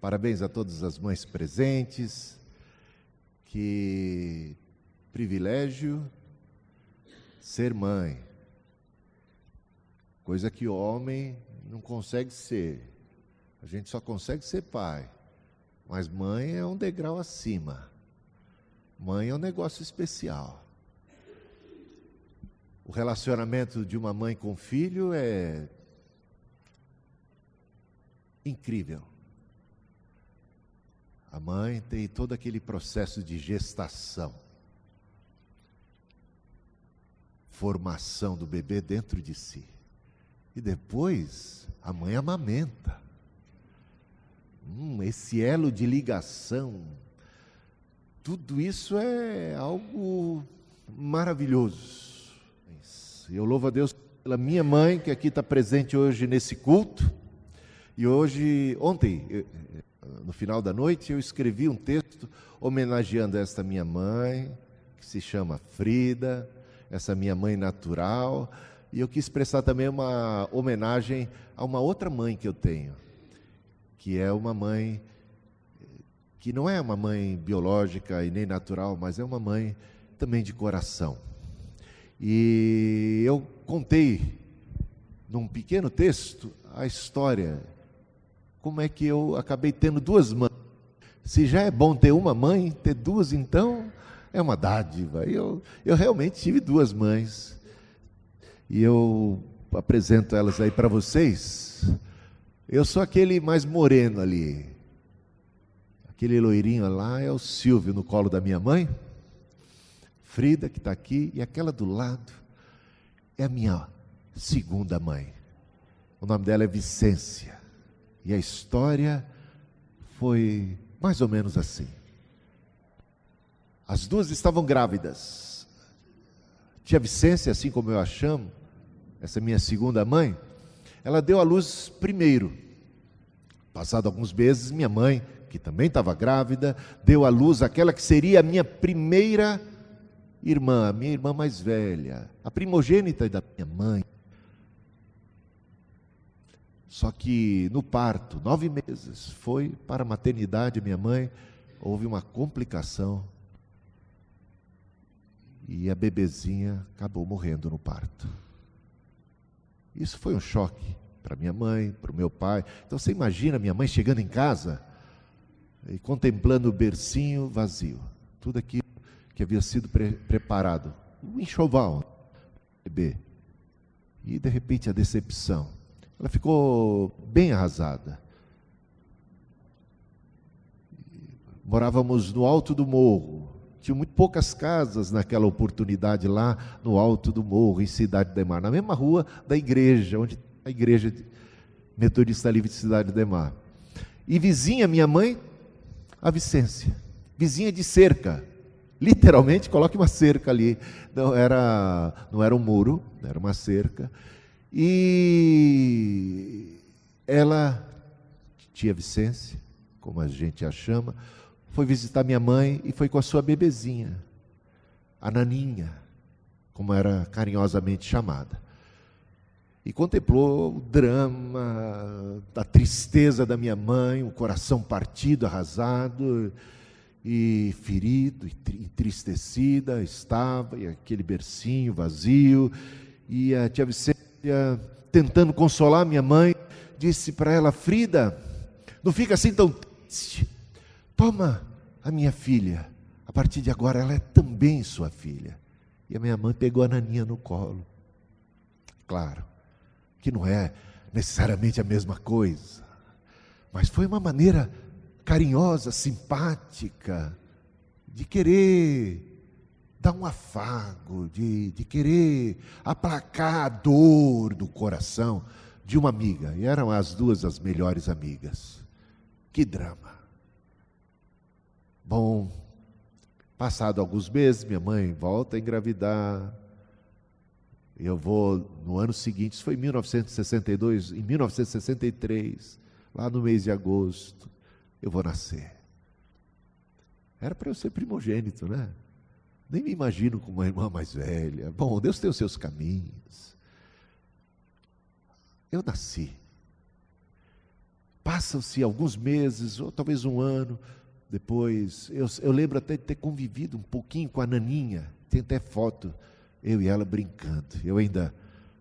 Parabéns a todas as mães presentes. Que privilégio ser mãe. Coisa que o homem não consegue ser. A gente só consegue ser pai. Mas mãe é um degrau acima. Mãe é um negócio especial. O relacionamento de uma mãe com o filho é incrível. A mãe tem todo aquele processo de gestação, formação do bebê dentro de si. E depois a mãe amamenta. Esse elo de ligação, tudo isso é algo maravilhoso. Eu louvo a Deus pela minha mãe, que aqui está presente hoje nesse culto. E ontem, no final da noite, eu escrevi um texto homenageando esta minha mãe, que se chama Frida, essa minha mãe natural. E eu quis prestar também uma homenagem a uma outra mãe que eu tenho, que é uma mãe que não é uma mãe biológica e nem natural, mas é uma mãe também de coração. E eu contei, num pequeno texto, a história, como é que eu acabei tendo duas mães. Se já é bom ter uma mãe, ter duas, então, é uma dádiva. Eu realmente tive duas mães, e eu apresento elas aí para vocês. Eu sou aquele mais moreno ali, aquele loirinho lá é o Silvio, no colo da minha mãe, Frida, que está aqui, e aquela do lado é a minha segunda mãe. O nome dela é Vicência. E a história foi mais ou menos assim. As duas estavam grávidas. Tia Vicência, assim como eu a chamo, essa minha segunda mãe, ela deu à luz primeiro. Passado alguns meses, minha mãe, que também estava grávida, deu à luz aquela que seria a minha primeira irmã, a minha irmã mais velha, a primogênita da minha mãe. Só que no parto, 9 meses, foi para a maternidade, minha mãe, houve uma complicação e a bebezinha acabou morrendo no parto. Isso foi um choque para minha mãe, para o meu pai. Então você imagina minha mãe chegando em casa e contemplando o bercinho vazio, tudo aquilo que havia sido preparado, um enxoval, bebê. E de repente a decepção. Ela ficou bem arrasada. Morávamos no alto do morro. Tinha muito poucas casas naquela oportunidade lá no alto do morro, em Cidade Ademar, na mesma rua da igreja, onde a igreja metodista livre de Cidade Ademar. E vizinha, minha mãe, a Vicência, vizinha de cerca. Literalmente, coloque uma cerca ali. Não era um muro, era uma cerca. E ela, tia Vicência, como a gente a chama, foi visitar minha mãe e foi com a sua bebezinha, a Naninha, como era carinhosamente chamada. E contemplou o drama, a tristeza da minha mãe, o coração partido, arrasado, e ferido, entristecida estava, e aquele bercinho vazio, e a tia Vicência, tentando consolar minha mãe, disse para ela: Frida, não fica assim tão triste, toma a minha filha, a partir de agora ela é também sua filha. E a minha mãe pegou a Naninha no colo. Claro que não é necessariamente a mesma coisa, mas foi uma maneira carinhosa, simpática, de querer dar um afago, de querer aplacar a dor do coração de uma amiga. E eram as duas as melhores amigas. Que drama. Bom, passado alguns meses, minha mãe volta a engravidar. Eu vou, no ano seguinte, isso foi em 1962, em 1963, lá no mês de agosto, eu vou nascer. Era para eu ser primogênito, né? Nem me imagino com uma irmã mais velha. Bom, Deus tem os seus caminhos. Eu nasci. Passam-se alguns meses, ou talvez um ano depois. Eu lembro até de ter convivido um pouquinho com a Naninha. Tem até foto, eu e ela brincando. Eu ainda,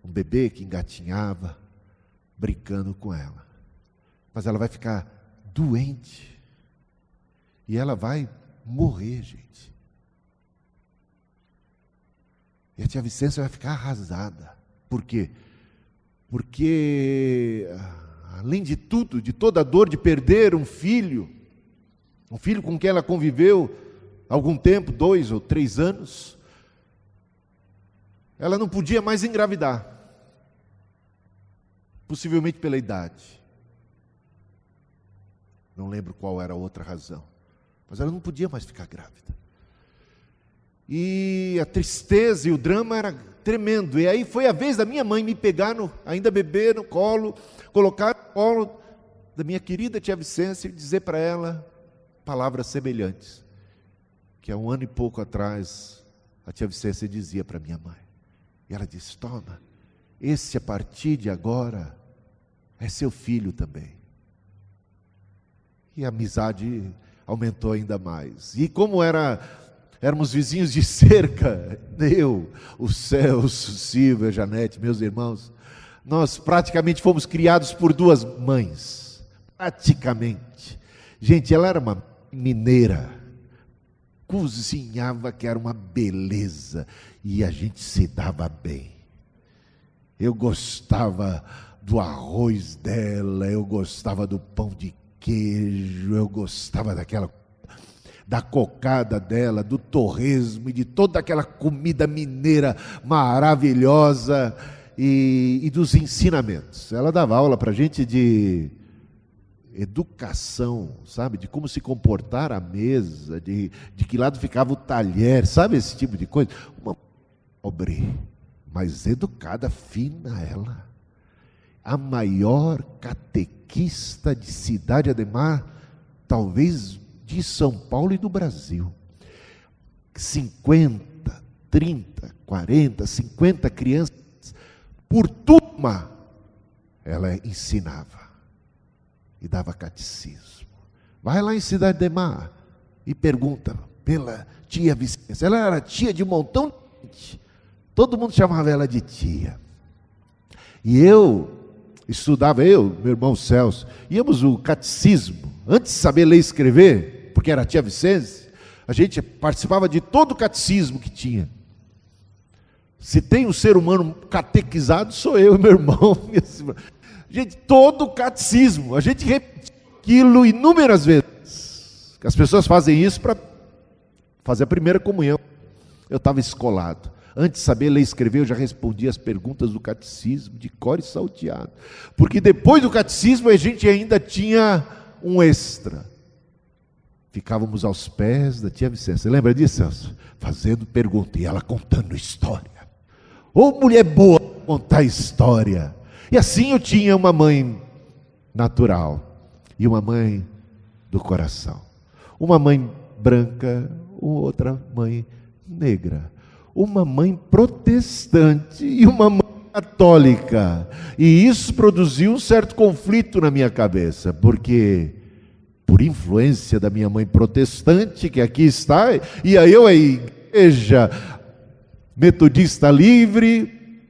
um bebê que engatinhava, brincando com ela. Mas ela vai ficar doente. E ela vai morrer, gente. E a tia Vicência vai ficar arrasada. Por quê? Porque, além de tudo, de toda a dor de perder um filho com quem ela conviveu algum tempo, 2 ou 3 anos, ela não podia mais engravidar. Possivelmente pela idade. Não lembro qual era a outra razão. Mas ela não podia mais ficar grávida. E a tristeza e o drama era tremendo. E aí foi a vez da minha mãe me pegar, ainda bebê, no colo, colocar no colo da minha querida tia Vicência e dizer para ela palavras semelhantes, que há 1 ano e pouco atrás a tia Vicência dizia para minha mãe. E ela disse: toma, esse a partir de agora é seu filho também. E a amizade aumentou ainda mais. E como éramos vizinhos de cerca, eu, o Celso, o Silvio, a Janete, meus irmãos, nós praticamente fomos criados por 2 mães. Praticamente. Gente, ela era uma mineira, cozinhava que era uma beleza, e a gente se dava bem. Eu gostava do arroz dela, eu gostava do pão de queijo, eu gostava da cocada dela, do torresmo e de toda aquela comida mineira maravilhosa e dos ensinamentos. Ela dava aula para a gente de educação, sabe? De como se comportar à mesa, de que lado ficava o talher, sabe esse tipo de coisa? Uma pobre, mas educada, fina ela. A maior catequista de Cidade Ademar, talvez de São Paulo e do Brasil. 50, 30, 40, 50 crianças por turma ela ensinava e dava catecismo. Vai lá em Cidade Ademar e pergunta pela tia Vicência. Ela era tia de um montão de gente. Todo mundo chamava ela de tia. E eu estudava, meu irmão Celso, íamos o catecismo, antes de saber ler e escrever, porque era a tia Vicência, a gente participava de todo o catecismo que tinha. Se tem um ser humano catequizado, sou eu e meu irmão. Gente, todo o catecismo, a gente repetia aquilo inúmeras vezes. As pessoas fazem isso para fazer a primeira comunhão. Eu estava escolado. Antes de saber ler e escrever, eu já respondia as perguntas do catecismo, de cor e salteado. Porque depois do catecismo, a gente ainda tinha um extra. Ficávamos aos pés da tia Vicência. Você lembra disso, Celso? Fazendo pergunta, e ela contando história. Ô mulher boa contar história. E assim eu tinha uma mãe natural e uma mãe do coração. Uma mãe branca, outra mãe negra. Uma mãe protestante e uma mãe católica. E isso produziu um certo conflito na minha cabeça, porque por influência da minha mãe protestante, que aqui está, e aí eu, a igreja metodista livre,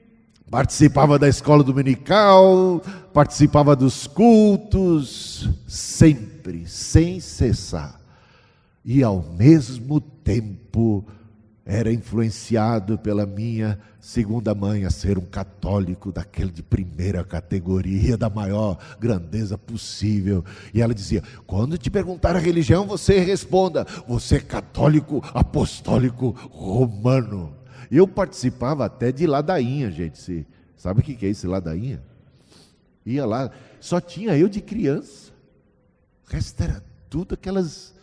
participava da escola dominical, participava dos cultos, sempre, sem cessar. E ao mesmo tempo era influenciado pela minha segunda mãe a ser um católico daquele de primeira categoria, da maior grandeza possível. E ela dizia: quando te perguntar a religião, você responda: você é católico apostólico romano. E eu participava até de ladainha, gente. Sabe o que é isso, ladainha? Ia lá, só tinha eu de criança. O resto era tudo aquelas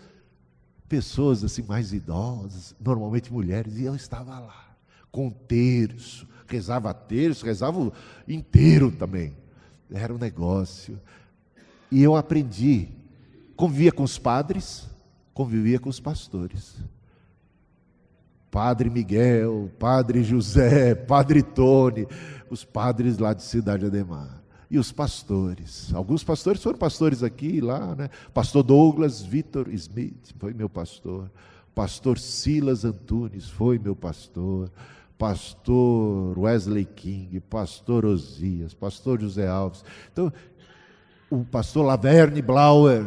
pessoas assim mais idosas, normalmente mulheres, e eu estava lá, com terço, rezava inteiro também. Era um negócio. E eu aprendi, convivia com os padres, convivia com os pastores. Padre Miguel, Padre José, Padre Tony, os padres lá de Cidade Ademar. E os pastores, alguns pastores foram pastores aqui e lá, né? Pastor Douglas Vitor Smith foi meu pastor. Pastor Silas Antunes foi meu pastor. Pastor Wesley King, pastor Osias, pastor José Alves. Então, o pastor Laverne Blauer.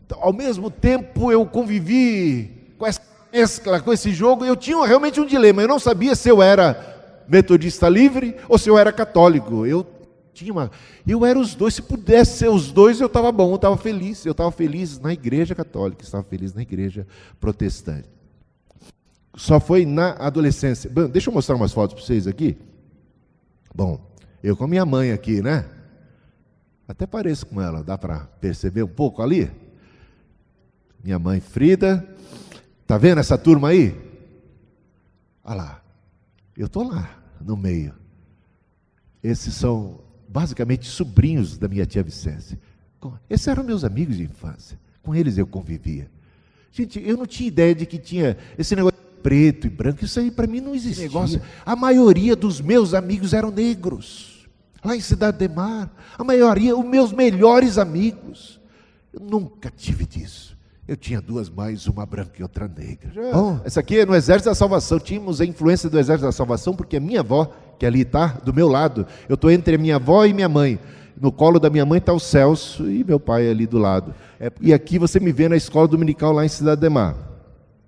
Então, ao mesmo tempo eu convivi com essa mescla, com esse jogo. Eu tinha realmente um dilema. Eu não sabia se eu era metodista livre ou se eu era católico. Eu era os dois. Se pudesse ser os dois, eu estava bom, eu estava feliz. Eu estava feliz na igreja católica, estava feliz na igreja protestante. Só foi na adolescência. Bom, deixa eu mostrar umas fotos para vocês aqui. Bom, eu com a minha mãe aqui, né? Até pareço com ela, dá para perceber um pouco ali? Minha mãe Frida. Tá vendo essa turma aí? Olha lá. Eu estou lá, no meio. Esses são basicamente sobrinhos da minha tia Vicência. Esses eram meus amigos de infância. Com eles eu convivia. Gente, eu não tinha ideia de que tinha esse negócio preto e branco. Isso aí para mim não existia. A maioria dos meus amigos eram negros. Lá em Cidade Ademar. A maioria, os meus melhores amigos. Eu nunca tive disso. Eu tinha duas mães, uma branca e outra negra. Bom, essa aqui é no Exército da Salvação. Tínhamos a influência do Exército da Salvação, porque a minha avó, que ali está, do meu lado, eu estou entre a minha avó e minha mãe. No colo da minha mãe está o Celso e meu pai ali do lado. E aqui você me vê na escola dominical lá em Cidade Ademar.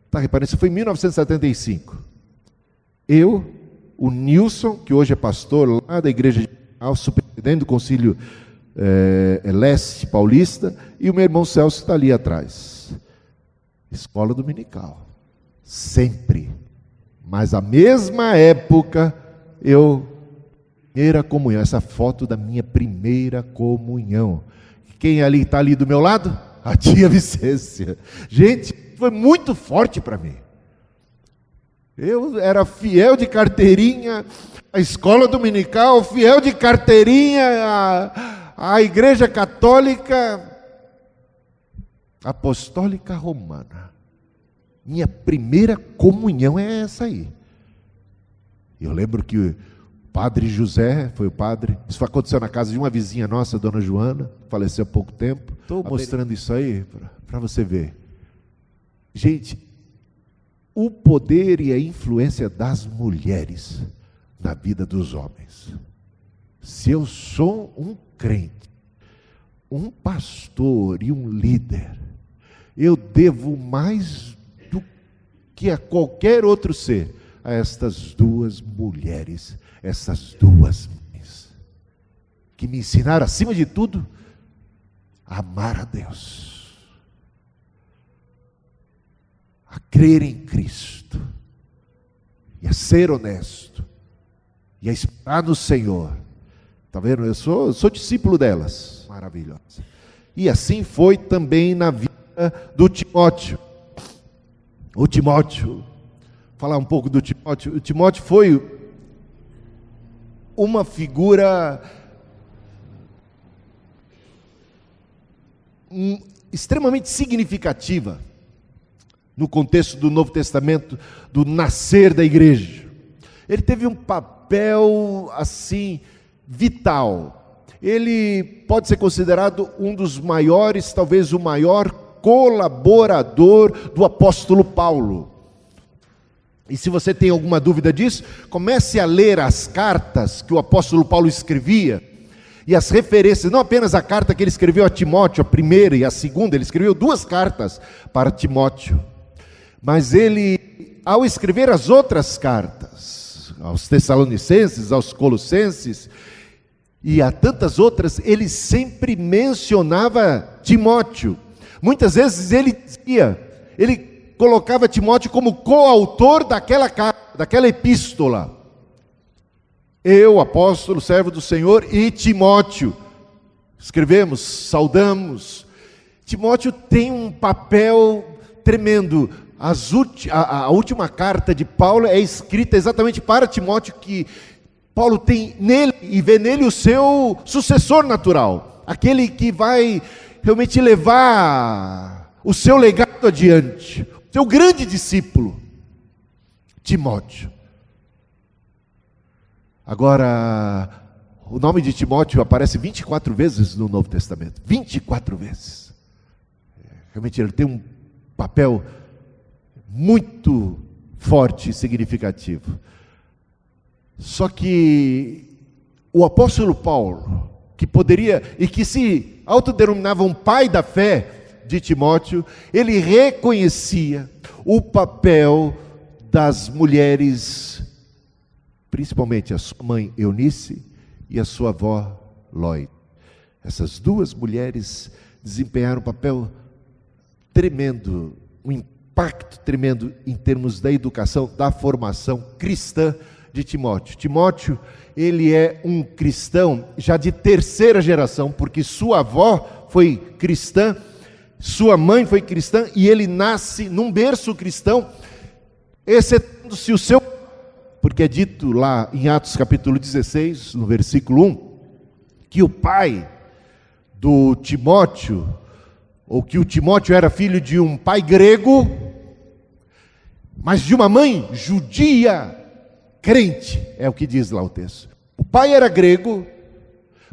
Está reparando? Isso foi em 1975. Eu, o Nilson, que hoje é pastor lá da igreja, superintendente do Concílio Leste Paulista, e o meu irmão Celso está ali atrás. Escola dominical, sempre. Mas a mesma época, primeira comunhão, essa foto da minha primeira comunhão. Quem ali está ali do meu lado? A tia Vicência. Gente, foi muito forte para mim. Eu era fiel de carteirinha à escola dominical, fiel de carteirinha à igreja católica apostólica romana. Minha primeira comunhão é essa aí. Eu lembro que o padre José foi o padre. Isso aconteceu na casa de uma vizinha nossa, dona Joana, faleceu há pouco tempo. Estou mostrando isso aí para você ver. Gente, o poder e a influência das mulheres na vida dos homens. Se eu sou um crente, um pastor e um líder, eu devo mais do que a qualquer outro ser a estas duas mulheres, essas duas mães, que me ensinaram, acima de tudo, a amar a Deus, a crer em Cristo, e a ser honesto, e a esperar no Senhor. Está vendo? Eu sou discípulo delas. Maravilhosa. E assim foi também na vida do Timóteo. O Timóteo, falar um pouco do Timóteo. O Timóteo foi uma figura extremamente significativa no contexto do Novo Testamento, do nascer da igreja. Ele teve um papel assim vital. Ele pode ser considerado um dos maiores, talvez o maior colaborador do apóstolo Paulo. E se você tem alguma dúvida disso, comece a ler as cartas que o apóstolo Paulo escrevia, e as referências, não apenas a carta que ele escreveu a Timóteo, a primeira e a segunda, ele escreveu 2 cartas para Timóteo. Mas ele, ao escrever as outras cartas, aos Tessalonicenses, aos Colossenses, e a tantas outras, ele sempre mencionava Timóteo. Muitas vezes ele colocava Timóteo como coautor daquela carta, daquela epístola. Eu, apóstolo, servo do Senhor, e Timóteo, escrevemos, saudamos. Timóteo tem um papel tremendo. A última carta de Paulo é escrita exatamente para Timóteo, que Paulo tem nele e vê nele o seu sucessor natural, aquele que vai realmente levar o seu legado adiante, o seu grande discípulo, Timóteo. Agora, O nome de Timóteo aparece 24 vezes no Novo Testamento. 24 vezes. Realmente ele tem um papel muito forte e significativo. Só que o apóstolo Paulo, que poderia e que se autodenominava um pai da fé de Timóteo, ele reconhecia o papel das mulheres, principalmente a sua mãe Eunice e a sua avó Lloyd. Essas duas mulheres desempenharam um papel tremendo, um impacto tremendo em termos da educação, da formação cristã de Timóteo. Timóteo, ele é um cristão já de terceira geração, porque sua avó foi cristã, sua mãe foi cristã, e ele nasce num berço cristão, excetuando-se o seu, porque é dito lá em Atos capítulo 16, no versículo 1, que o pai do Timóteo, ou que o Timóteo era filho de um pai grego, mas de uma mãe judia crente, é o que diz lá o texto. O pai era grego,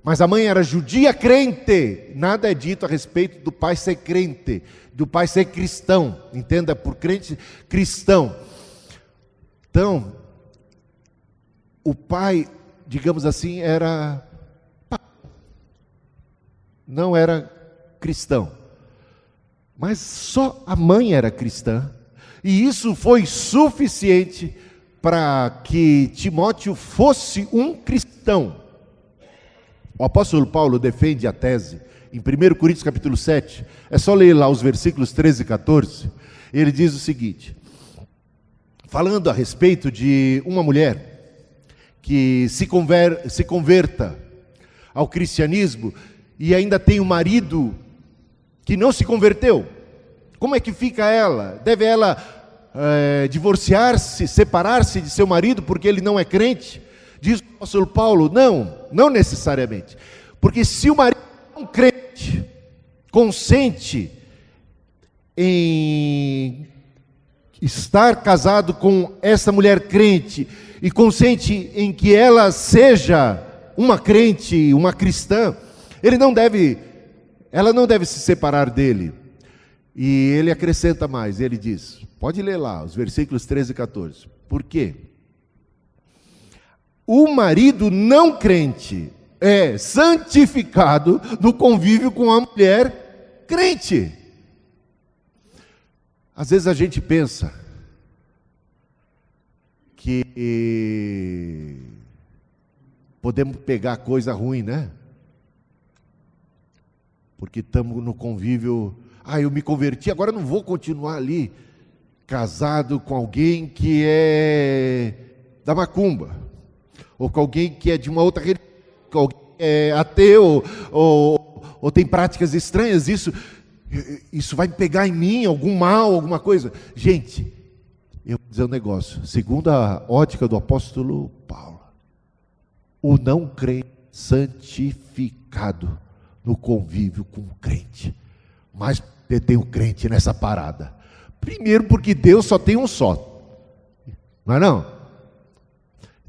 mas a mãe era judia crente. Nada é dito a respeito do pai ser crente, do pai ser cristão. Entenda, por crente, cristão. Então, o pai, digamos assim, não era cristão, mas só a mãe era cristã, e isso foi suficiente para que Timóteo fosse um cristão. O apóstolo Paulo defende a tese em 1 Coríntios capítulo 7, é só ler lá os versículos 13 e 14, ele diz o seguinte, falando a respeito de uma mulher que se converta ao cristianismo e ainda tem um marido que não se converteu. Como é que fica ela? Deve ela divorciar-se, separar-se de seu marido porque ele não é crente? Diz o apóstolo Paulo, não necessariamente. Porque se o marido não crente consente em estar casado com essa mulher crente e consente em que ela seja uma crente, uma cristã, ela não deve se separar dele. E ele acrescenta mais, ele diz, pode ler lá os versículos 13 e 14. Por quê? O marido não crente é santificado no convívio com a mulher crente. Às vezes a gente pensa que podemos pegar coisa ruim, né? Porque estamos no convívio, eu me converti, agora não vou continuar ali, casado com alguém que é da macumba, ou com alguém que é de uma outra religião, com alguém que é ateu, ou tem práticas estranhas, isso vai pegar em mim, algum mal, alguma coisa. Gente, eu vou dizer um negócio, segundo a ótica do apóstolo Paulo, o não crente santificado no convívio com o crente, mas tem o crente nessa parada. Primeiro porque Deus só tem um só, não é não?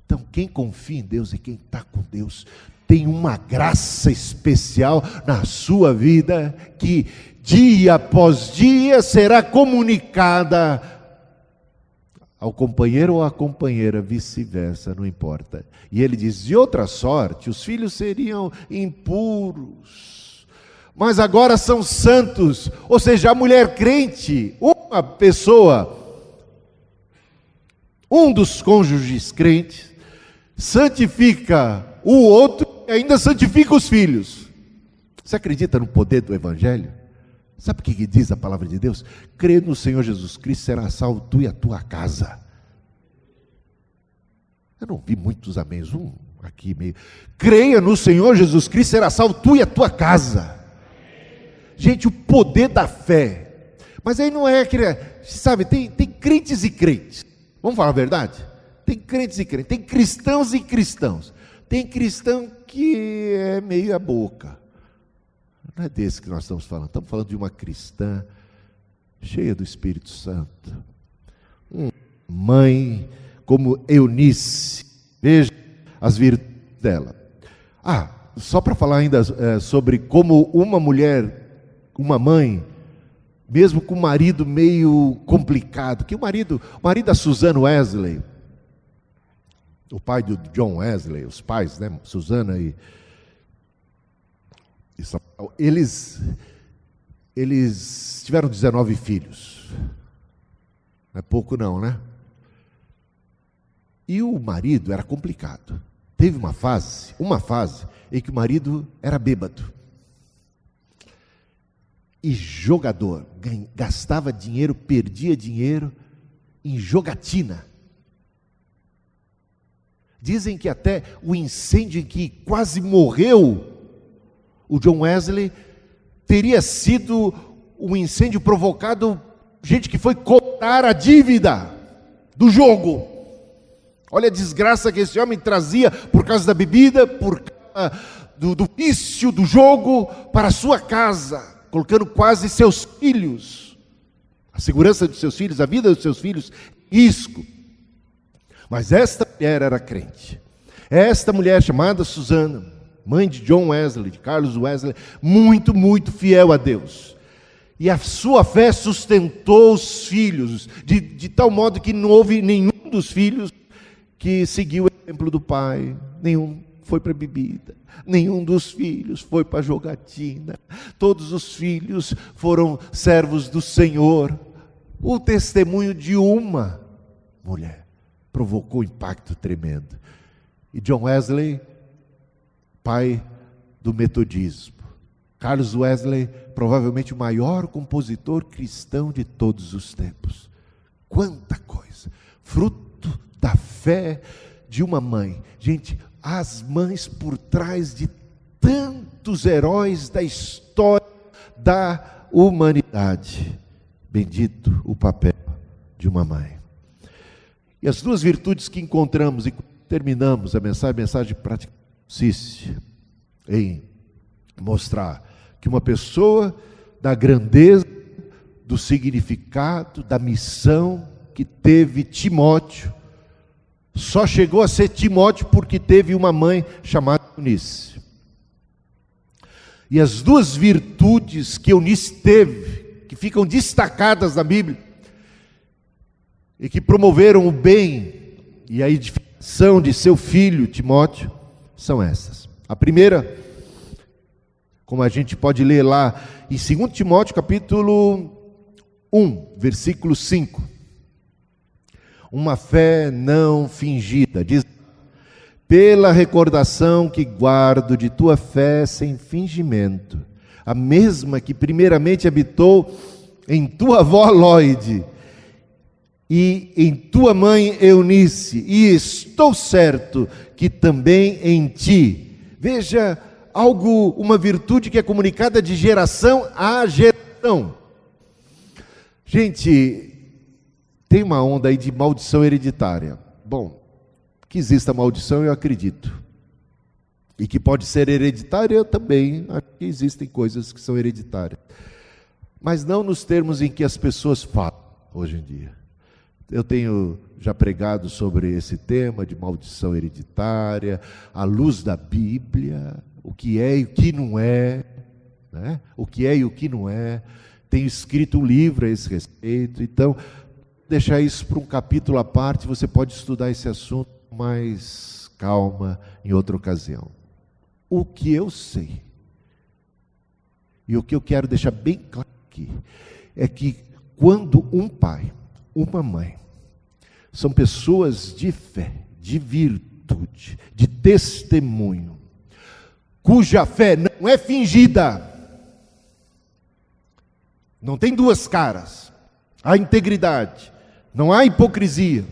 Então quem confia em Deus e quem está com Deus, tem uma graça especial na sua vida, que dia após dia será comunicada ao companheiro ou à companheira, vice-versa, não importa. E ele diz, de outra sorte, os filhos seriam impuros, mas agora são santos. Ou seja, a mulher crente, uma pessoa, um dos cônjuges crentes, santifica o outro e ainda santifica os filhos. Você acredita no poder do Evangelho? Sabe o que diz a palavra de Deus? Crê no Senhor Jesus Cristo, será salvo tu e a tua casa. Eu não vi muitos améns, aqui meio. Creia no Senhor Jesus Cristo, será salvo tu e a tua casa. Gente, o poder da fé. Mas aí não é aquele, sabe, tem crentes e crentes. Vamos falar a verdade? Tem crentes e crentes, tem cristãos e cristãos. Tem cristão que é meio a boca. Não é desse que nós estamos falando de uma cristã cheia do Espírito Santo. Mãe como Eunice, veja as virtudes dela. Só para falar ainda sobre como uma mulher, uma mãe, mesmo com um marido meio complicado, que o marido da Susan Wesley, o pai do John Wesley, os pais, né, Susana e Samuel, eles tiveram 19 filhos. Não é pouco não, né? E o marido era complicado. Teve uma fase em que o marido era bêbado. E jogador, gastava dinheiro, perdia dinheiro em jogatina. Dizem que até o incêndio em que quase morreu o John Wesley teria sido um incêndio provocado, gente que foi cobrar a dívida do jogo. Olha a desgraça que esse homem trazia por causa da bebida, por causa do vício do jogo para a sua casa, colocando quase seus filhos, a segurança dos seus filhos, a vida dos seus filhos, em risco. Mas esta mulher era crente. Esta mulher chamada Susana, mãe de John Wesley, de Carlos Wesley, muito, muito fiel a Deus. E a sua fé sustentou os filhos, de tal modo que não houve nenhum dos filhos que seguiu o exemplo do pai. Nenhum foi para a bebida, nenhum dos filhos foi para a jogatina. Todos os filhos foram servos do Senhor. O testemunho de uma mulher provocou um impacto tremendo. E John Wesley, pai do metodismo. Carlos Wesley, provavelmente o maior compositor cristão de todos os tempos. Quanta coisa! Fruto da fé de uma mãe. Gente, as mães por trás de tantos heróis da história da humanidade. Bendito o papel de uma mãe. E as duas virtudes que encontramos, e terminamos a mensagem prática, consiste em mostrar que uma pessoa da grandeza, do significado, da missão que teve Timóteo, só chegou a ser Timóteo porque teve uma mãe chamada Eunice. E as duas virtudes que Eunice teve, que ficam destacadas na Bíblia, e que promoveram o bem e a edificação de seu filho Timóteo, são essas. A primeira, como a gente pode ler lá em 2 Timóteo capítulo 1, versículo 5. Uma fé não fingida, diz: pela recordação que guardo de tua fé sem fingimento, a mesma que primeiramente habitou em tua avó Lóide e em tua mãe Eunice, e estou certo que também em ti. Veja, uma virtude que é comunicada de geração a geração. Gente, tem uma onda aí de maldição hereditária. Bom, que exista maldição eu acredito. E que pode ser hereditária eu também. Acho que existem coisas que são hereditárias. Mas não nos termos em que as pessoas falam hoje em dia. Eu tenho já pregado sobre esse tema de maldição hereditária, à luz da Bíblia, o que é e o que não é, né? O que é e o que não é. Tenho escrito um livro a esse respeito, então, deixar isso para um capítulo à parte, você pode estudar esse assunto com mais calma em outra ocasião. O que eu sei, e o que eu quero deixar bem claro aqui, é que quando um pai, uma mãe, são pessoas de fé, de virtude, de testemunho, cuja fé não é fingida, não tem duas caras, há integridade, não há hipocrisia.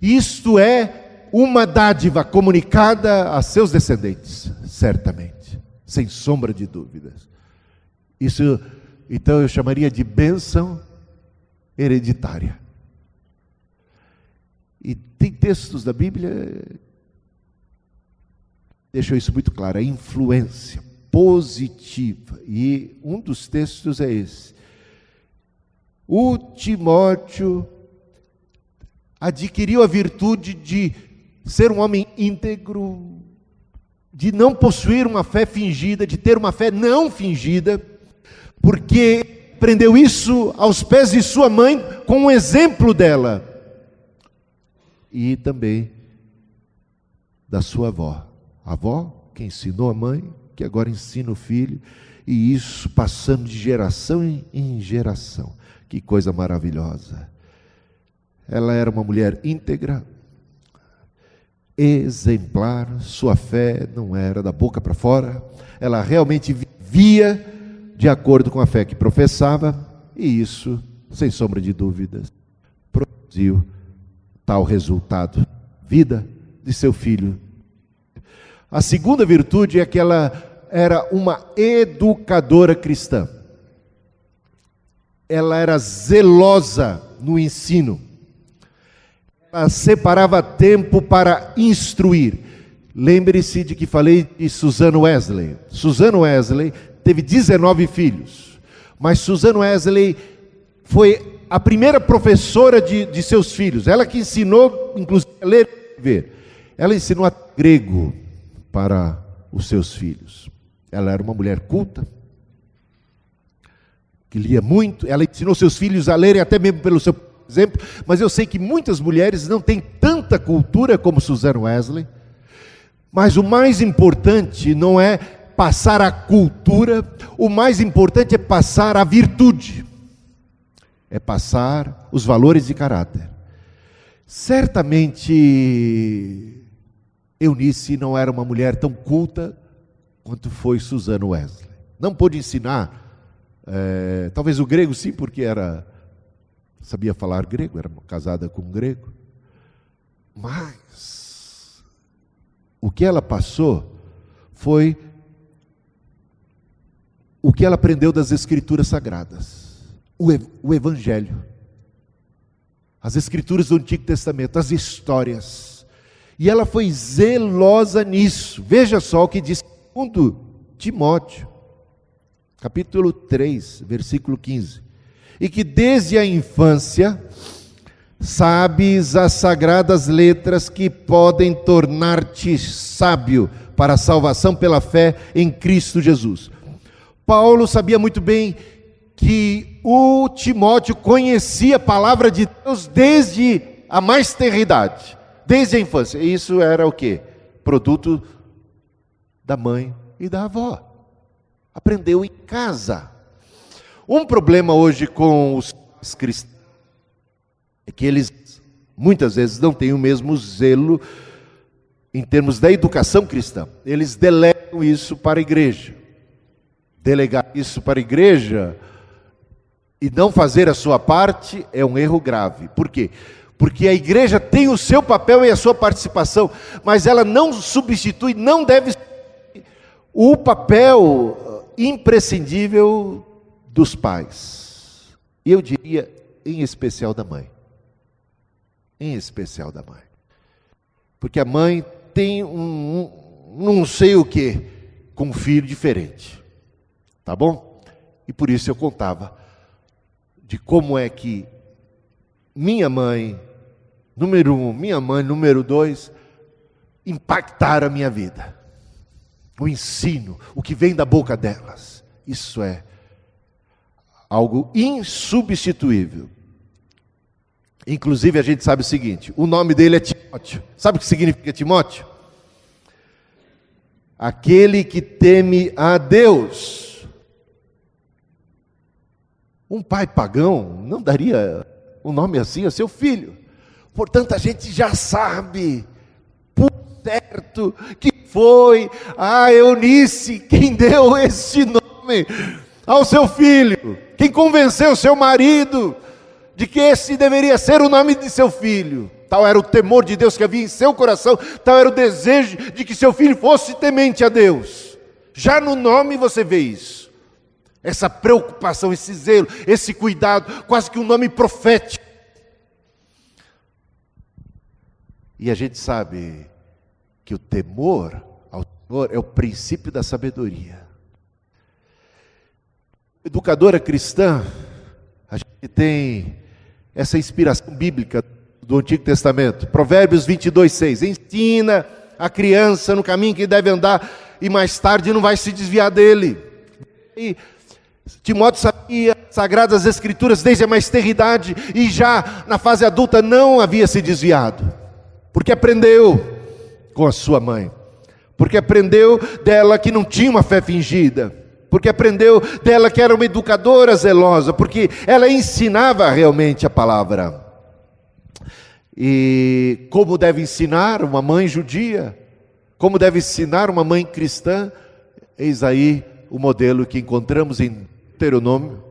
Isto é uma dádiva comunicada a seus descendentes, certamente, sem sombra de dúvidas. Isso, então, eu chamaria de bênção hereditária. E tem textos da Bíblia que deixam isso muito claro, a influência positiva. E um dos textos é esse. O Timóteo adquiriu a virtude de ser um homem íntegro, de não possuir uma fé fingida, de ter uma fé não fingida, porque aprendeu isso aos pés de sua mãe com um exemplo dela. E também da sua avó. A avó que ensinou a mãe, que agora ensina o filho, e isso passando de geração em geração. Que coisa maravilhosa. Ela era uma mulher íntegra, exemplar, sua fé não era da boca para fora, ela realmente vivia de acordo com a fé que professava, e isso, sem sombra de dúvidas, produziu tal resultado, vida de seu filho. A segunda virtude é que ela era uma educadora cristã. Ela era zelosa no ensino. Ela separava tempo para instruir. Lembre-se de que falei de Susan Wesley. Susan Wesley teve 19 filhos, mas Susan Wesley foi a primeira professora de seus filhos. Ela que ensinou, inclusive, a ler e escrever. Ela ensinou a grego para os seus filhos. Ela era uma mulher culta, que lia muito. Ela ensinou seus filhos a lerem, até mesmo pelo seu exemplo. Mas eu sei que muitas mulheres não têm tanta cultura como Susan Wesley. Mas o mais importante não é passar a cultura, o mais importante é passar a virtude. É passar os valores de caráter. Certamente Eunice não era uma mulher tão culta quanto foi Susan Wesley. Não pôde ensinar, talvez o grego sim, porque sabia falar grego, era casada com um grego. Mas o que ela passou foi o que ela aprendeu das Escrituras Sagradas, o Evangelho, as Escrituras do Antigo Testamento, as histórias. E ela foi zelosa nisso. Veja só o que diz 2 Timóteo, capítulo 3, versículo 15. E que desde a infância sabes as sagradas letras que podem tornar-te sábio para a salvação pela fé em Cristo Jesus. Paulo sabia muito bem que o Timóteo conhecia a palavra de Deus desde a mais tenra idade, desde a infância. E isso era o quê? Produto da mãe e da avó. Aprendeu em casa. Um problema hoje com os cristãos é que eles muitas vezes não têm o mesmo zelo em termos da educação cristã. Eles delegam isso para a igreja. Delegar isso para a igreja e não fazer a sua parte é um erro grave. Por quê? Porque a igreja tem o seu papel e a sua participação, mas ela não substitui, não deve o papel imprescindível dos pais. E eu diria, em especial da mãe. Em especial da mãe. Porque a mãe tem não sei o que, com um filho diferente. Tá bom? E por isso eu contava de como é que minha mãe, número 1, minha mãe, número 2, impactaram a minha vida. O ensino, o que vem da boca delas. Isso é algo insubstituível. Inclusive a gente sabe o seguinte, o nome dele é Timóteo. Sabe o que significa Timóteo? Aquele que teme a Deus. Um pai pagão não daria um nome assim a seu filho. Portanto, a gente já sabe, por certo, que foi a Eunice quem deu esse nome ao seu filho. Quem convenceu seu marido de que esse deveria ser o nome de seu filho. Tal era o temor de Deus que havia em seu coração, tal era o desejo de que seu filho fosse temente a Deus. Já no nome você vê isso. Essa preocupação, esse zelo, esse cuidado, quase que um nome profético. E a gente sabe que o temor ao Senhor é o princípio da sabedoria. Educadora cristã, a gente tem essa inspiração bíblica do Antigo Testamento. Provérbios 22:6. Ensina a criança no caminho que deve andar e mais tarde não vai se desviar dele. E Timóteo sabia Sagradas Escrituras desde a mais tenra idade e já na fase adulta não havia se desviado, porque aprendeu com a sua mãe, porque aprendeu dela que não tinha uma fé fingida, porque aprendeu dela que era uma educadora zelosa, porque ela ensinava realmente a palavra. E como deve ensinar uma mãe judia, como deve ensinar uma mãe cristã, eis aí o modelo que encontramos em Deuteronômio,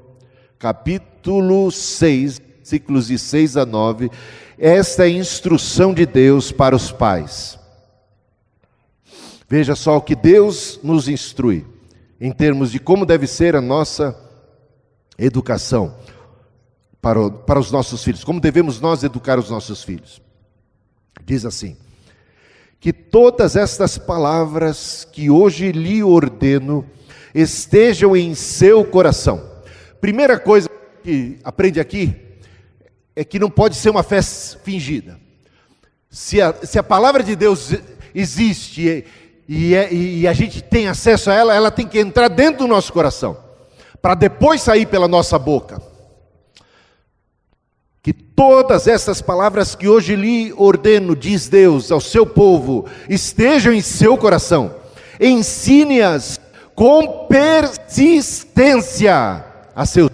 capítulo 6, versículos de 6 a 9, esta é a instrução de Deus para os pais. Veja só o que Deus nos instrui, em termos de como deve ser a nossa educação para os nossos filhos, como devemos nós educar os nossos filhos. Diz assim: que todas estas palavras que hoje lhe ordeno estejam em seu coração. Primeira coisa que aprende aqui é que não pode ser uma fé fingida. Se a palavra de Deus existe e a gente tem acesso a ela, ela tem que entrar dentro do nosso coração, para depois sair pela nossa boca. Que todas essas palavras que hoje lhe ordeno, diz Deus ao seu povo, estejam em seu coração. Ensine-as com persistência a seus.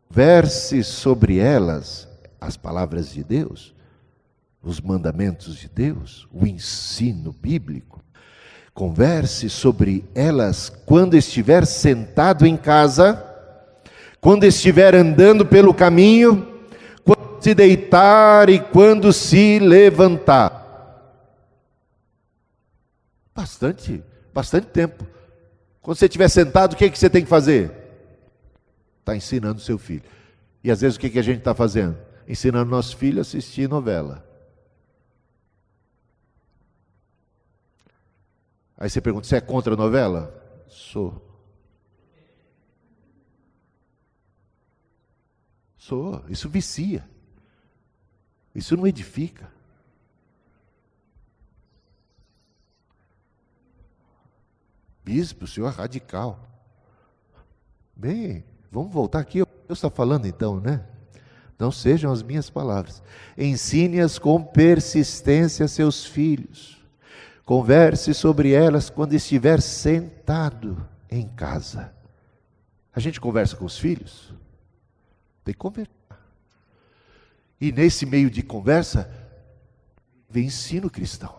Converse sobre elas as palavras de Deus, os mandamentos de Deus, o ensino bíblico. Converse sobre elas quando estiver sentado em casa, quando estiver andando pelo caminho, quando se deitar e quando se levantar. Bastante tempo. Quando você estiver sentado, o que você tem que fazer? Está ensinando seu filho. E às vezes o que a gente está fazendo? Ensinando nosso filho a assistir novela. Aí você pergunta, você é contra a novela? Sou. Isso vicia. Isso não edifica. Bispo, o senhor é radical. Bem, vamos voltar aqui. Deus está falando então, né? Não sejam as minhas palavras. Ensine-as com persistência a seus filhos. Converse sobre elas quando estiver sentado em casa. A gente conversa com os filhos? Tem que conversar. E nesse meio de conversa, vem ensino cristão.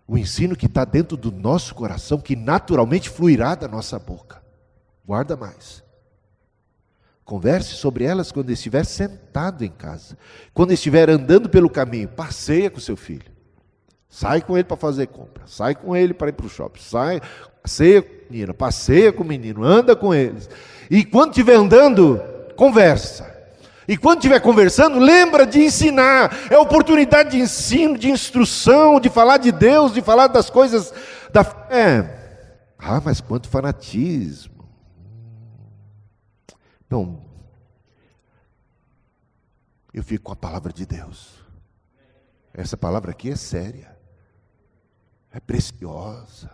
O ensino que está dentro do nosso coração, que naturalmente fluirá da nossa boca. Guarda mais. Converse sobre elas quando estiver sentado em casa. Quando estiver andando pelo caminho, passeia com seu filho. Sai com ele para fazer compra. Sai com ele para ir para o shopping. Passeia com o menino, anda com eles. E quando estiver andando, conversa. E quando estiver conversando, lembra de ensinar. É oportunidade de ensino, de instrução, de falar de Deus, de falar das coisas da fé. Ah, mas quanto fanatismo. Então, eu fico com a palavra de Deus. Essa palavra aqui é séria. É preciosa.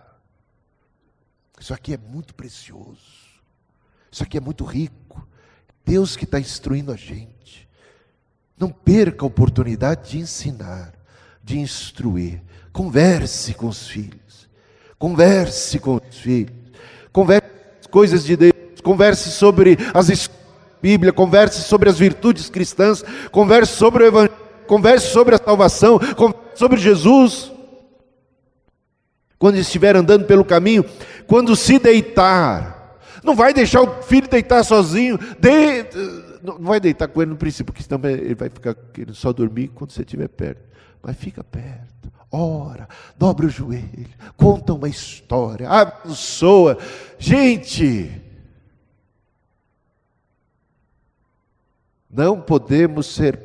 Isso aqui é muito precioso. Isso aqui é muito rico. Deus que está instruindo a gente. Não perca a oportunidade de ensinar, de instruir. Converse com os filhos. Converse com os filhos. Converse coisas de Deus. Converse sobre as escolas da Bíblia. Converse sobre as virtudes cristãs. Converse sobre o Evangelho. Converse sobre a salvação. Converse sobre Jesus. Quando estiver andando pelo caminho, quando se deitar, não vai deixar o filho deitar sozinho, não vai deitar com ele no princípio, porque senão ele vai ficar querendo só dormir quando você estiver perto. Mas fica perto, ora, dobra o joelho, conta uma história, abençoa. Gente, não podemos ser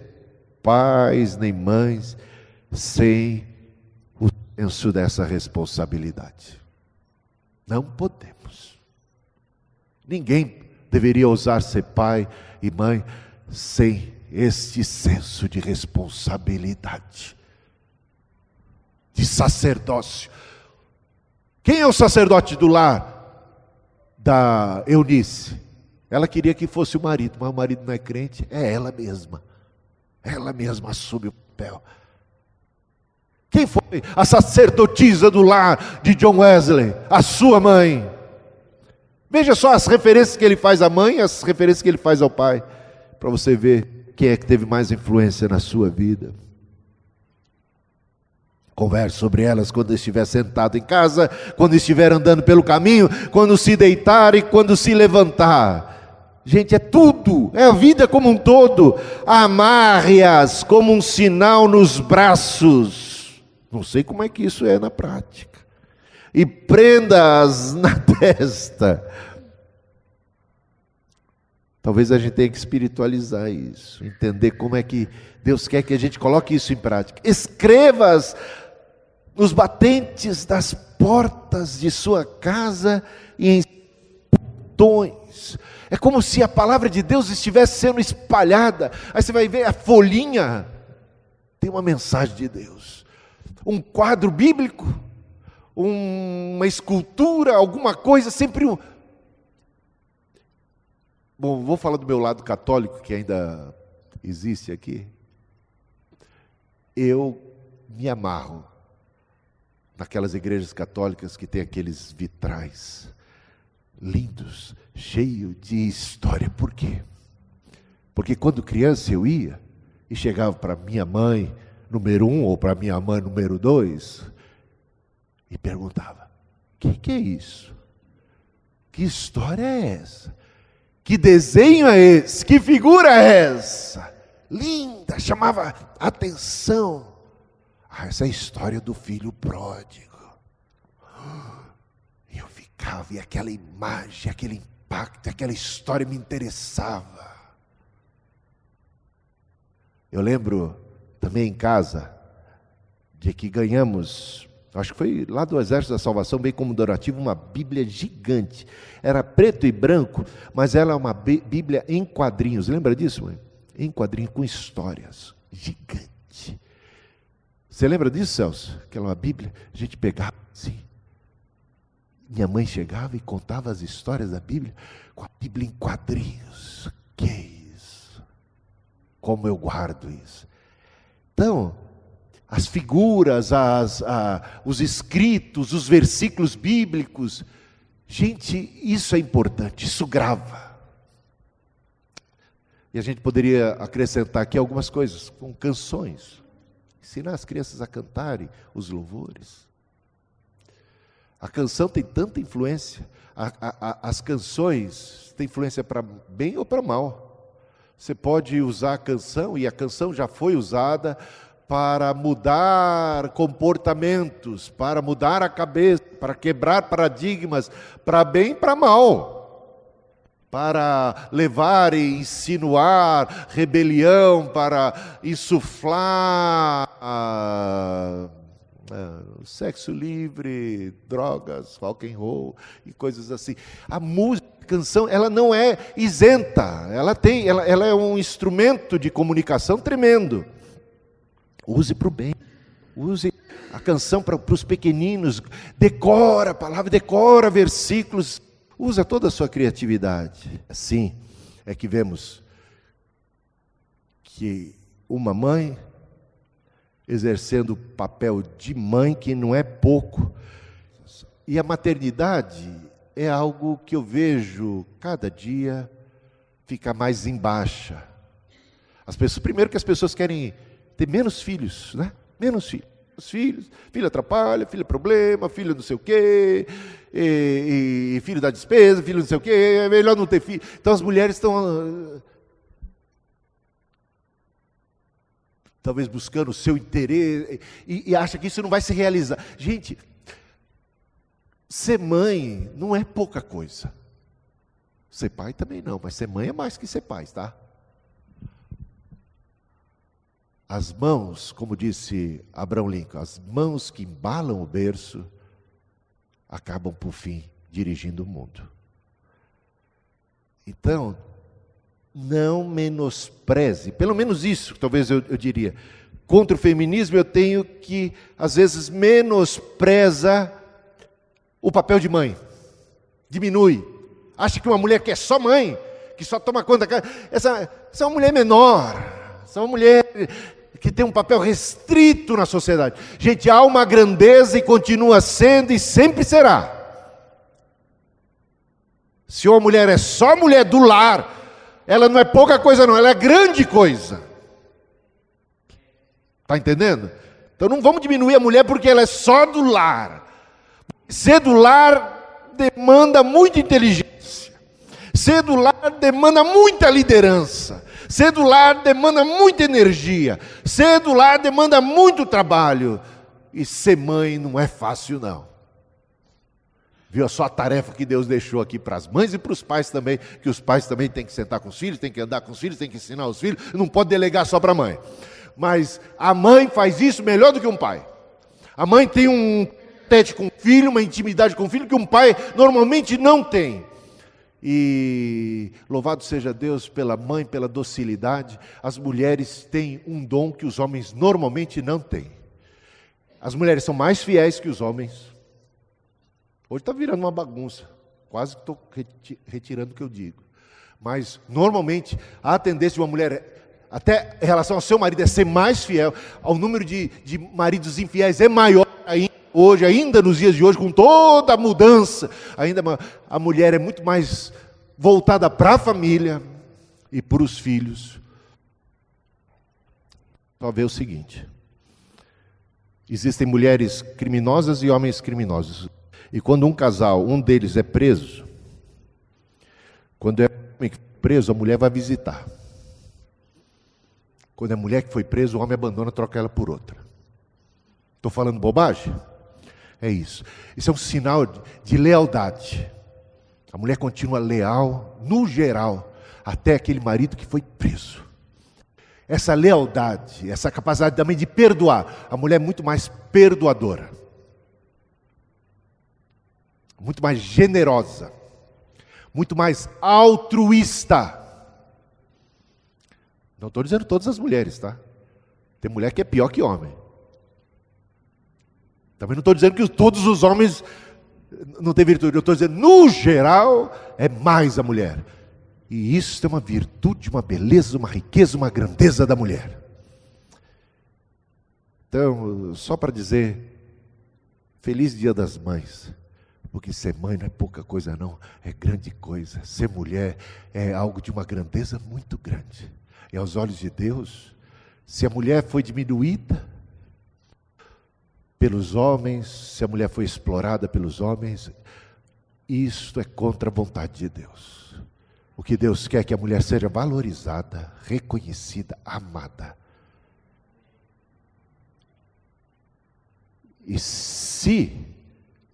pais nem mães sem o senso dessa responsabilidade. Não podemos. Ninguém deveria ousar ser pai e mãe sem este senso de responsabilidade. de sacerdócio. Quem é o sacerdote do lar da Eunice? Ela queria que fosse o marido, mas o marido não é crente, é ela mesma. Ela mesma assume o papel. Quem foi a sacerdotisa do lar de John Wesley? A sua mãe. Veja só as referências que ele faz à mãe e as referências que ele faz ao pai, para você ver quem é que teve mais influência na sua vida. Converse sobre elas quando estiver sentado em casa, quando estiver andando pelo caminho, quando se deitar e quando se levantar. Gente, é tudo, é a vida como um todo. Amarre-as como um sinal nos braços. Não sei como é que isso é na prática. E prenda-as na testa. Talvez a gente tenha que espiritualizar isso, entender como é que Deus quer que a gente coloque isso em prática. Escreva-as nos batentes das portas de sua casa e em portões. É como se a palavra de Deus estivesse sendo espalhada. Aí você vai ver a folhinha, tem uma mensagem de Deus. Um quadro bíblico, uma escultura, alguma coisa, sempre um... Bom, vou falar do meu lado católico, que ainda existe aqui. Eu me amarro naquelas igrejas católicas que tem aqueles vitrais lindos, cheios de história. Por quê? Porque quando criança eu ia e chegava para minha mãe número 1 ou para minha mãe número 2 e perguntava: o que é isso? Que história é essa? Que desenho é esse? Que figura é essa? Linda, chamava atenção. Essa é a história do filho pródigo. Eu ficava, e aquela imagem, aquele impacto, aquela história me interessava. Eu lembro também em casa, de que ganhamos, acho que foi lá do Exército da Salvação, bem comemorativo, uma Bíblia gigante. Era preto e branco, mas ela é uma Bíblia em quadrinhos. Lembra disso, mãe? Em quadrinhos, com histórias. Gigante. Você lembra disso, Celso? Aquela Bíblia, a gente pegava assim. Minha mãe chegava e contava as histórias da Bíblia, com a Bíblia em quadrinhos. Que é isso? Como eu guardo isso? Então, as figuras, os escritos, os versículos bíblicos, gente, isso é importante, isso grava. E a gente poderia acrescentar aqui algumas coisas, com canções. Ensinar as crianças a cantarem os louvores. A canção tem tanta influência. As canções têm influência para bem ou para mal. Você pode usar a canção, e a canção já foi usada para mudar comportamentos, para mudar a cabeça, para quebrar paradigmas, para bem e para mal. Para levar e insinuar rebelião, para insuflar sexo livre, drogas, rock and roll e coisas assim. A música, a canção, ela não é isenta, ela é um instrumento de comunicação tremendo. Use para o bem, use a canção para os pequeninos, decora a palavra, decora versículos. Usa toda a sua criatividade. Assim é que vemos que uma mãe exercendo o papel de mãe, que não é pouco. E a maternidade é algo que eu vejo cada dia ficar mais em baixa. Primeiro que as pessoas querem ter menos filhos, né? Menos filhos. Os filhos, filho atrapalha, filho é problema, filho não sei o quê, e filho dá despesa, filho não sei o quê, é melhor não ter filho. Então as mulheres estão talvez buscando o seu interesse e acha que isso não vai se realizar. Gente, ser mãe não é pouca coisa. Ser pai também não, mas ser mãe é mais que ser pai, tá? As mãos, como disse Abraham Lincoln, as mãos que embalam o berço, acabam por fim dirigindo o mundo. Então, não menospreze, pelo menos isso, talvez eu diria, contra o feminismo, eu tenho que, às vezes, menospreza o papel de mãe. Diminui. Acha que uma mulher que é só mãe, que só toma conta da casa, essa é uma mulher menor. Essa é uma mulher que tem um papel restrito na sociedade. Gente, há uma grandeza e continua sendo e sempre será. Se uma mulher é só mulher do lar, ela não é pouca coisa não, ela é grande coisa. Está entendendo? Então não vamos diminuir a mulher porque ela é só do lar. Ser do lar demanda muita inteligência. Ser do lar demanda muita liderança. Ser do lar demanda muita energia. Ser do lar demanda muito trabalho. E ser mãe não é fácil não. Viu só a tarefa que Deus deixou aqui para as mães e para os pais também, que os pais também têm que sentar com os filhos, têm que andar com os filhos, têm que ensinar os filhos, não pode delegar só para a mãe. Mas a mãe faz isso melhor do que um pai. A mãe tem um tete com o filho, uma intimidade com o filho que um pai normalmente não tem. E louvado seja Deus pela mãe, pela docilidade. As mulheres têm um dom que os homens normalmente não têm. As mulheres são mais fiéis que os homens. Hoje está virando uma bagunça, quase que estou retirando o que eu digo. Mas, normalmente, a tendência de uma mulher, até em relação ao seu marido, é ser mais fiel. O número de maridos infiéis é maior hoje, ainda nos dias de hoje, com toda a mudança. Ainda a mulher é muito mais voltada para a família e para os filhos. Só ver o seguinte: existem mulheres criminosas e homens criminosos. E quando um casal, um deles é preso, quando é homem que foi preso, a mulher vai visitar. Quando é mulher que foi presa, o homem abandona, troca ela por outra. Estou falando bobagem? É isso. Isso é um sinal de lealdade. A mulher continua leal, no geral, até aquele marido que foi preso. Essa lealdade, essa capacidade também de perdoar. A mulher é muito mais perdoadora. Muito mais generosa, muito mais altruísta. Não estou dizendo todas as mulheres, tá? Tem mulher que é pior que homem. Também não estou dizendo que todos os homens não têm virtude. Eu estou dizendo, no geral, é mais a mulher. E isso é uma virtude, uma beleza, uma riqueza, uma grandeza da mulher. Então, só para dizer, feliz Dia das Mães. Porque ser mãe não é pouca coisa não, é grande coisa. Ser mulher é algo de uma grandeza muito grande. E aos olhos de Deus, se a mulher foi diminuída pelos homens, se a mulher foi explorada pelos homens, isto é contra a vontade de Deus. O que Deus quer é que a mulher seja valorizada, reconhecida, amada. E se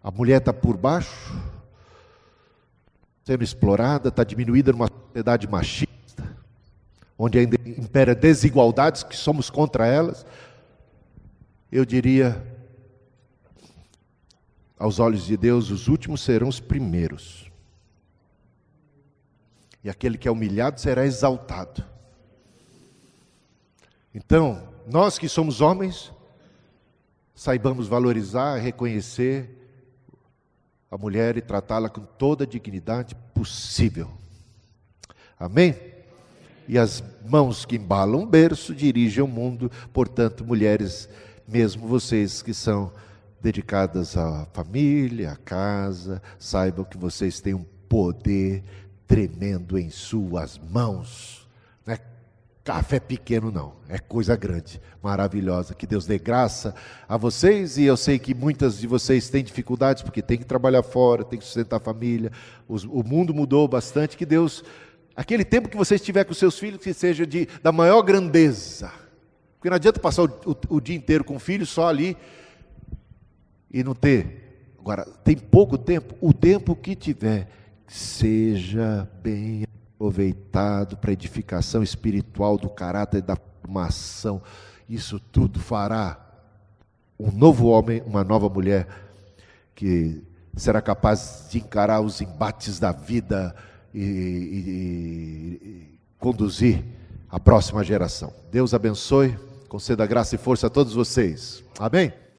a mulher está por baixo, sendo explorada, está diminuída numa sociedade machista, onde ainda impera desigualdades, que somos contra elas, eu diria, aos olhos de Deus, os últimos serão os primeiros. E aquele que é humilhado será exaltado. Então, nós que somos homens, saibamos valorizar, reconhecer a mulher e tratá-la com toda a dignidade possível. Amém? E as mãos que embalam o berço dirigem o mundo. Portanto, mulheres, mesmo vocês que são dedicadas à família, à casa, saibam que vocês têm um poder tremendo em suas mãos. Não é café pequeno não, é coisa grande, maravilhosa. Que Deus dê graça a vocês, e eu sei que muitas de vocês têm dificuldades, porque tem que trabalhar fora, tem que sustentar a família, o mundo mudou bastante. Que Deus, aquele tempo que você estiver com seus filhos, que seja da maior grandeza, porque não adianta passar o dia inteiro com o filho só ali, e não ter. Agora, tem pouco tempo, o tempo que tiver, seja bem aproveitado para a edificação espiritual do caráter, da formação. Isso tudo fará um novo homem, uma nova mulher, que será capaz de encarar os embates da vida e conduzir a próxima geração. Deus abençoe. conceda graça e força a todos vocês. Amém?